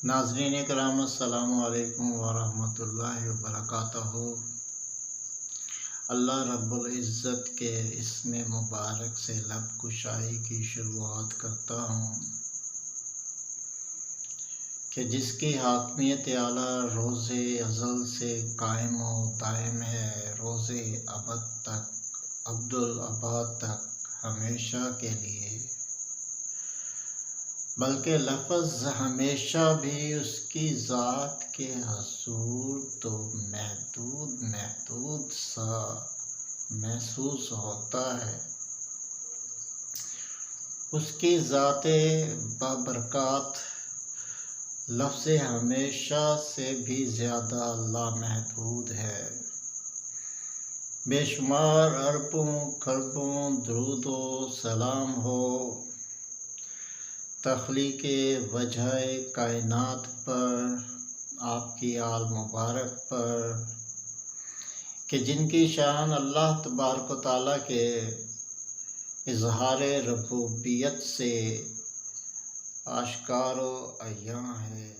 ناظرین کرام السلام علیکم ورحمۃ اللہ وبرکاتہ۔ اللہ رب العزت کے اسم مبارک سے لب کشائی کی شروعات کرتا ہوں کہ جس کی حاکمیت اعلیٰ روز ازل سے قائم و دائم ہے، روز ابد تک، ابدالآباد تک، ہمیشہ کے لیے، بلکہ لفظ ہمیشہ بھی اس کی ذات کے حضور تو محدود سا محسوس ہوتا ہے۔ اس کی ذات بابرکات لفظ ہمیشہ سے بھی زیادہ لامحدود ہے۔ بے شمار اربوں خربوں درود و سلام ہو تخلیق وجہ کائنات پر، آپ کی آل مبارک پر، کہ جن کی شان اللہ تبارک و تعالیٰ کے اظہار ربوبیت سے آشکار و عیاں ہے۔